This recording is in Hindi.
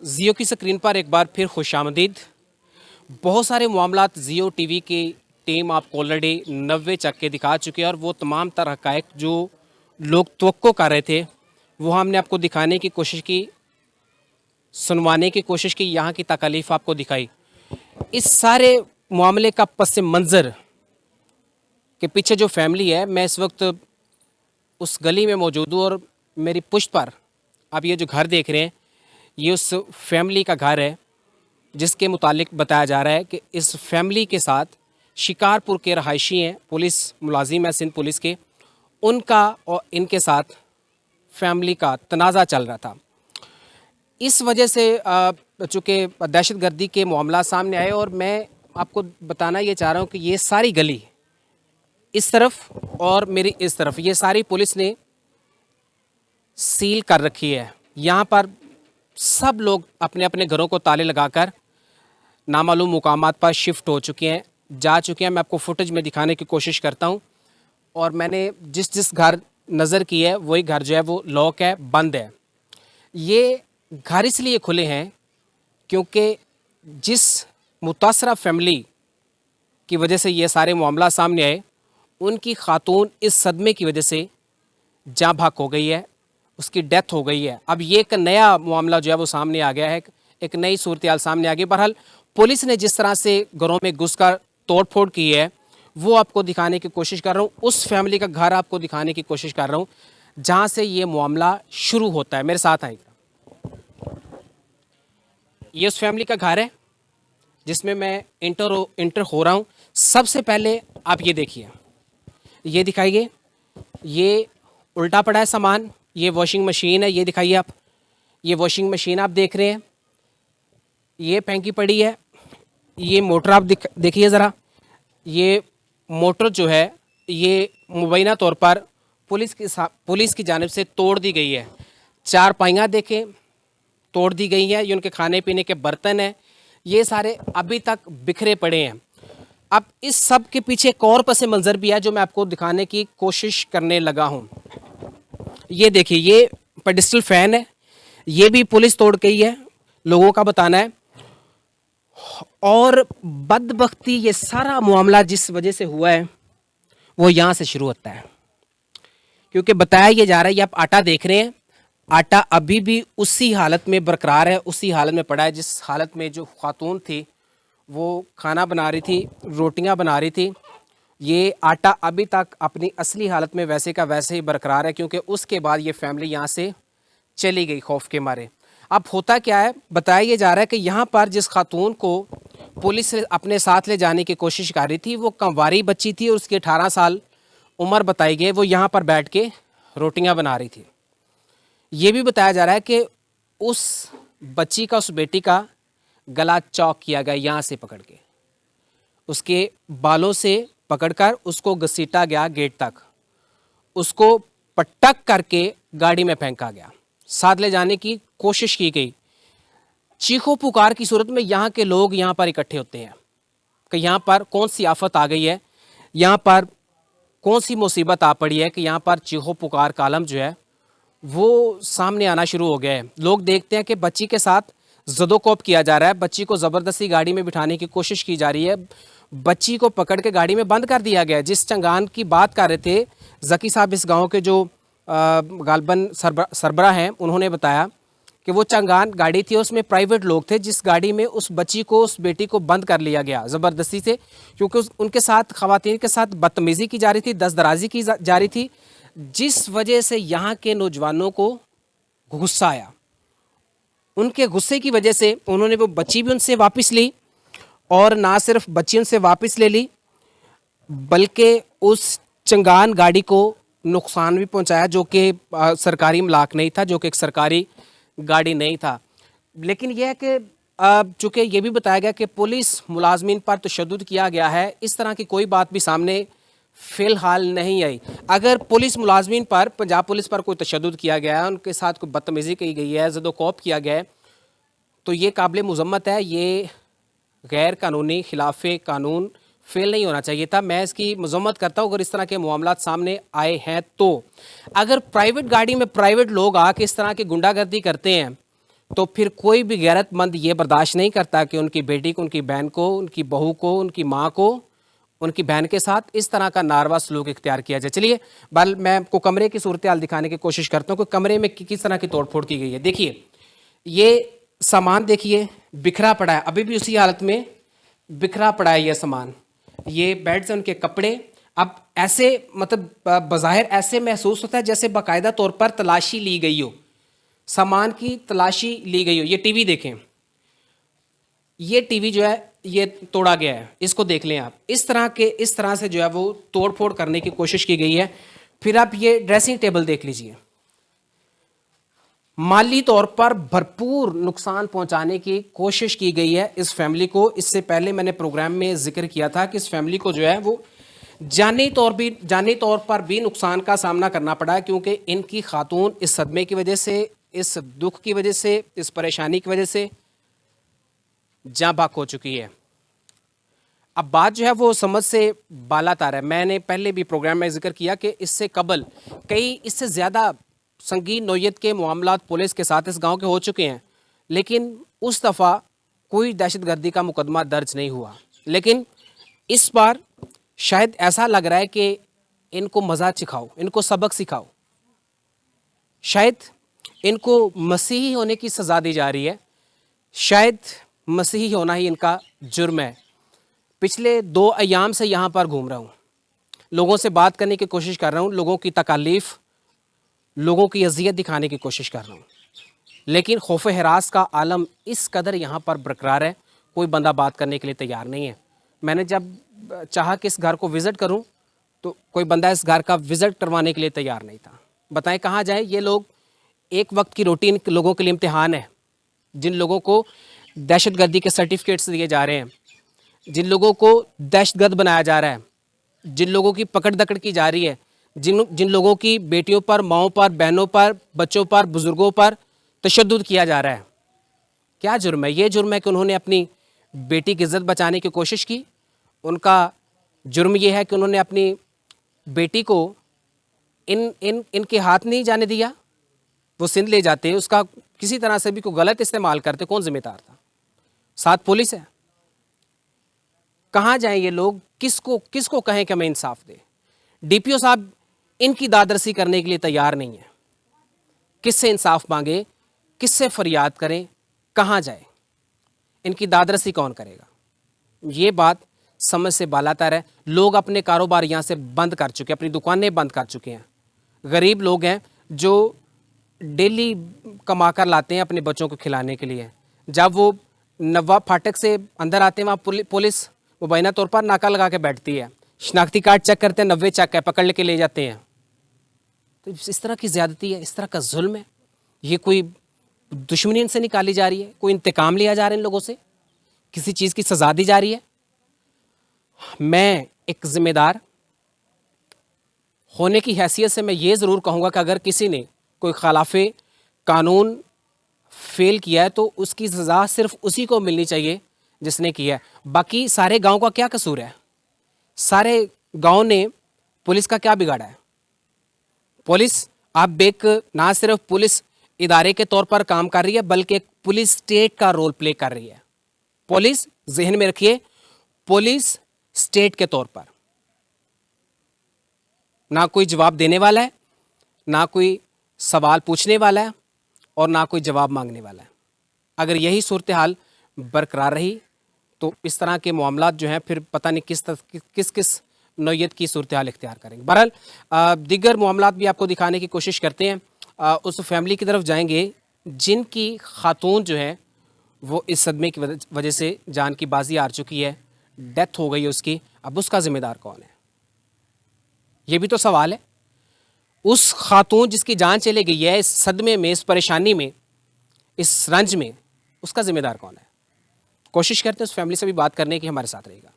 जियो की स्क्रीन पर एक बार फिर खुशामदीद। बहुत सारे मामलात जियो टीवी की टीम आपको ऑलरेडी 90 चक्के दिखा चुकी है और वो तमाम तरह हक़ाइक़ जो लोग तवक्को कर रहे थे वो हमने आपको दिखाने की कोशिश की, सुनवाने की कोशिश की, यहाँ की तकालीफ आपको दिखाई। इस सारे मामले का पस मंज़र के पीछे जो फैमिली है, मैं इस वक्त उस गली में मौजूद हूँ और मेरी पुश्त पर आप ये जो घर देख रहे हैं ये उस फैमिली का घर है जिसके मुतालिक बताया जा रहा है कि इस फैमिली के साथ शिकारपुर के रहायशी हैं, पुलिस मुलाजिम है सिंध पुलिस के, उनका और इनके साथ फैमिली का तनाज़ा चल रहा था। इस वजह से चूँकि दहशतगर्दी के मामला सामने आए और मैं आपको बताना ये चाह रहा हूँ कि ये सारी गली इस तरफ और मेरी इस तरफ ये सारी पुलिस ने सील कर रखी है। यहाँ पर सब लोग अपने अपने घरों को ताले लगाकर नामालूम मुकामात पर शिफ्ट हो चुके हैं, जा चुके हैं। मैं आपको फुटेज में दिखाने की कोशिश करता हूँ और मैंने जिस जिस घर नज़र की है वही घर जो है वो लॉक है, बंद है। ये घर इसलिए खुले हैं क्योंकि जिस मुतासरा फैमिली की वजह से ये सारे मामला सामने आए, उनकी खातून इस सदमे की वजह से जाँ भाग हो गई है, उसकी डेथ हो गई है। अब ये एक नया मामला जो है वो सामने आ गया है, एक नई सूरत हाल सामने आ गई। बहरहाल पुलिस ने जिस तरह से घरों में घुसकर तोड़ फोड़ की है वो आपको दिखाने की कोशिश कर रहा हूँ। उस फैमिली का घर आपको दिखाने की कोशिश कर रहा हूँ जहाँ से ये मामला शुरू होता है। मेरे साथ आएगा, ये उस फैमिली का घर है जिसमें मैं इंटर हो रहा हूँ। सबसे पहले आप ये देखिए, ये दिखाइए, ये उल्टा पड़ा है सामान, ये वॉशिंग मशीन है, ये दिखाइए आप, ये वॉशिंग मशीन आप देख रहे हैं, ये फेंकी पड़ी है। ये मोटर आप देखिए ज़रा, ये मोटर जो है ये मुबैना तौर पर पुलिस की जानिब से तोड़ दी गई है। चार पाइयाँ देखें तोड़ दी गई हैं, ये उनके खाने पीने के बर्तन हैं, ये सारे अभी तक बिखरे पड़े हैं। अब इस सब के पीछे एक और पस मंज़र भी है जो मैं आपको दिखाने की कोशिश करने लगा हूँ। ये देखिए, ये पेडिस्टल फैन है, ये भी पुलिस तोड़ गई है, लोगों का बताना है। और बदबख्ती ये सारा मामला जिस वजह से हुआ है वो यहाँ से शुरू होता है, क्योंकि बताया ये जा रहा है, ये आप आटा देख रहे हैं, आटा अभी भी उसी हालत में बरकरार है, उसी हालत में पड़ा है जिस हालत में जो खातून थी वो खाना बना रही थी, रोटियां बना रही थी। ये आटा अभी तक अपनी असली हालत में वैसे का वैसे ही बरकरार है, क्योंकि उसके बाद ये फैमिली यहाँ से चली गई खौफ के मारे। अब होता क्या है, बताया ये जा रहा है कि यहाँ पर जिस खातून को पुलिस अपने साथ ले जाने की कोशिश कर रही थी वो कंवारी बच्ची थी और उसकी 18 साल उम्र बताई गई। वो यहाँ पर बैठ के रोटियाँ बना रही थी। ये भी बताया जा रहा है कि उस बच्ची का, उस बेटी का गला चौक किया गया, यहाँ से पकड़ के, उसके बालों से पकड़कर उसको घसीटा गया गेट तक, उसको पटक करके गाड़ी में फेंका गया, साथ ले जाने की कोशिश की गई। चीखों पुकार की सूरत में यहाँ के लोग यहाँ पर इकट्ठे होते हैं कि यहाँ पर कौन सी आफत आ गई है, यहाँ पर कौन सी मुसीबत आ पड़ी है कि यहाँ पर चीखों पुकार का आलम जो है वो सामने आना शुरू हो गया है। लोग देखते हैं कि बच्ची के साथ ज़दोकोप किया जा रहा है, बच्ची को ज़बरदस्ती गाड़ी में बिठाने की कोशिश की जा रही है, बच्ची को पकड़ के गाड़ी में बंद कर दिया गया है। जिस चंगान की बात कर रहे थे ज़की साहब, इस गांव के जो गालबन सरबरा हैं, उन्होंने बताया कि वो चंगान गाड़ी थी, उसमें प्राइवेट लोग थे, जिस गाड़ी में उस बच्ची को, उस बेटी को बंद कर लिया गया ज़बरदस्ती से, क्योंकि उनके साथ ख़वातीन के साथ बदतमीज़ी की जा रही थी, दस्तदराजी की जा रही थी, जिस वजह से यहाँ के नौजवानों को गुस्सा आया। उनके गुस्से की वजह से उन्होंने वो बच्ची भी उनसे वापस ली और ना सिर्फ बच्ची उनसे वापस ले ली बल्कि उस चंगान गाड़ी को नुकसान भी पहुंचाया, जो कि सरकारी मलाक नहीं था, जो कि एक सरकारी गाड़ी नहीं था। लेकिन यह है कि चूँकि ये भी बताया गया कि पुलिस मुलाजमीन पर तशद्दुद किया गया है, इस तरह की कोई बात भी सामने फ़िलहाल नहीं आई। अगर पुलिस मुलाजमीन पर, पंजाब पुलिस पर कोई तशद्दुद किया गया है, उनके साथ कोई बदतमीज़ी की गई है, ज़दोकोप किया गया है, तो ये काबिल मज़म्मत है, ये गैर कानूनी, खिलाफ कानून फेल नहीं होना चाहिए था। मैं इसकी मज़म्मत करता हूँ अगर इस तरह के मामलात सामने आए हैं तो। अगर प्राइवेट गाड़ी में प्राइवेट लोग आके इस तरह की गुंडागर्दी करते हैं तो फिर कोई भी गैरतमंद ये बर्दाश्त नहीं करता कि उनकी बेटी को, उनकी बहन को, उनकी बहू को, उनकी माँ को, उनकी बहन के साथ इस तरह का नारवा सलूक इख्तियार किया जाए। चलिए बल मैं आपको कमरे की सूरत हाल दिखाने की कोशिश करता हूँ कि कमरे में किस तरह की तोड़फोड़ की गई है। देखिए ये सामान देखिए बिखरा पड़ा है, अभी भी उसी हालत में बिखरा पड़ा है ये सामान। ये बेड से उनके कपड़े, अब ऐसे मतलब बज़ाहिर ऐसे महसूस होता है जैसे बाकायदा तौर पर तलाशी ली गई हो, सामान की तलाशी ली गई हो। ये टीवी देखें, ये टीवी जो है ये तोड़ा गया है, इसको देख लें आप। इस तरह से जो है वो तोड़ फोड़ करने की कोशिश की गई है। फिर आप ये ड्रेसिंग टेबल देख लीजिए, माली तौर पर भरपूर नुकसान पहुंचाने की कोशिश की गई है इस फैमिली को। इससे पहले मैंने प्रोग्राम में जिक्र किया था कि इस फैमिली को जो है वो जानी तौर पर भी नुकसान का सामना करना पड़ा है, क्योंकि इनकी खातून इस सदमे की वजह से, इस दुख की वजह से, इस परेशानी की वजह से जाँ बाक हो चुकी है। अब बात जो है वो समझ से बालातर है। मैंने पहले भी प्रोग्राम में जिक्र किया कि इससे कबल कई इससे ज़्यादा संगीन नौयत के मामलात पुलिस के साथ इस गांव के हो चुके हैं, लेकिन उस दफ़ा कोई दहशतगर्दी का मुकदमा दर्ज नहीं हुआ। लेकिन इस बार शायद ऐसा लग रहा है कि इनको मज़ा सिखाओ, इनको सबक सिखाओ, शायद इनको मसीही होने की सज़ा दी जा रही है। शायद मसीही होना ही इनका जुर्म है। पिछले 2 अयाम से यहाँ पर घूम रहा हूँ, लोगों से बात करने की कोशिश कर रहा हूँ, लोगों की तकालीफ, लोगों की अजियत दिखाने की कोशिश कर रहा हूँ, लेकिन खौफ हरास का आलम इस कदर यहाँ पर बरकरार है, कोई बंदा बात करने के लिए तैयार नहीं है। मैंने जब चाहा कि इस घर को विज़िट करूँ तो कोई बंदा इस घर का विज़िट करवाने के लिए तैयार नहीं था। बताएं कहाँ जाएं ये लोग? एक वक्त की रोटी इन लोगों के लिए इम्तिहान है। जिन लोगों को दहशतगर्दी के सर्टिफिकेट्स दिए जा रहे हैं, जिन लोगों को दहशतगर्द बनाया जा रहा है, जिन लोगों की पकड़ दकड़ की जा रही है, जिन लोगों की बेटियों पर, माओं पर, बहनों पर, बच्चों पर, बुज़ुर्गों पर तशद्दुद किया जा रहा है, क्या जुर्म है? ये जुर्म है कि उन्होंने अपनी बेटी की इज़्ज़त बचाने की कोशिश की। उनका जुर्म ये है कि उन्होंने अपनी बेटी को इनके हाथ नहीं जाने दिया। वो सिंध ले जाते, उसका किसी तरह से भी कोई गलत इस्तेमाल करते, कौन जिम्मेदार था? साथ पुलिस है। कहाँ जाएं ये लोग? किसको कहें कि हमें इंसाफ दे? डीपीओ साहब इनकी दादरसी करने के लिए तैयार नहीं है। किससे इंसाफ मांगे, किससे फरियाद करें, कहाँ जाए? इनकी दादरसी कौन करेगा? ये बात समझ से बालातर है। लोग अपने कारोबार यहाँ से बंद कर चुके हैं, अपनी दुकानें बंद कर चुके हैं। गरीब लोग हैं जो डेली कमा कर लाते हैं अपने बच्चों को खिलाने के लिए। जब वो नवाब फाटक से अंदर आते हैं, वहाँ पुलिस मुबैना तौर पर नाका लगा के बैठती है, शनाख्ती कार्ड चेक करते हैं, 90 चेक है, पकड़ के ले जाते हैं। तो इस तरह की ज़्यादती है, इस तरह का जुल्म है। ये कोई दुश्मनी इनसे निकाली जा रही है, कोई इंतकाम लिया जा रहा है इन लोगों से, किसी चीज़ की सज़ा दी जा रही है। मैं एक ज़िम्मेदार होने की हैसियत से मैं ये ज़रूर कहूँगा कि अगर किसी ने कोई खिलाफ़े कानून फेल किया है तो उसकी सज़ा सिर्फ उसी को मिलनी चाहिए जिसने किया है। बाकी सारे गांव का क्या कसूर है? सारे गांव ने पुलिस का क्या बिगाड़ा है? पुलिस अब एक ना सिर्फ पुलिस इदारे के तौर पर काम कर रही है, बल्कि एक पुलिस स्टेट का रोल प्ले कर रही है। पुलिस, जहन में रखिए, पुलिस स्टेट के तौर पर ना कोई जवाब देने वाला है, ना कोई सवाल पूछने वाला है, और ना कोई जवाब मांगने वाला है। अगर यही सूरत हाल बरकरार रही तो इस तरह के मामलात जो हैं फिर पता नहीं किस नौयत की सूरत हाल इख्तियार करेंगे। बहरहाल दीगर मामलात भी आपको दिखाने की कोशिश करते हैं। उस फैमिली की तरफ जाएंगे जिनकी खातून जो है वो इस सदमे की वजह से जान की बाजी हार चुकी है, डेथ हो गई है उसकी। अब उसका ज़िम्मेदार कौन है? ये भी तो सवाल है। उस खातून जिसकी जान चली गई है इस सदमे में, इस परेशानी में, इस रंज में, उसका ज़िम्मेदार कौन है? कोशिश करते हैं उस फैमिली से भी बात करने की। हमारे साथ रहेगा।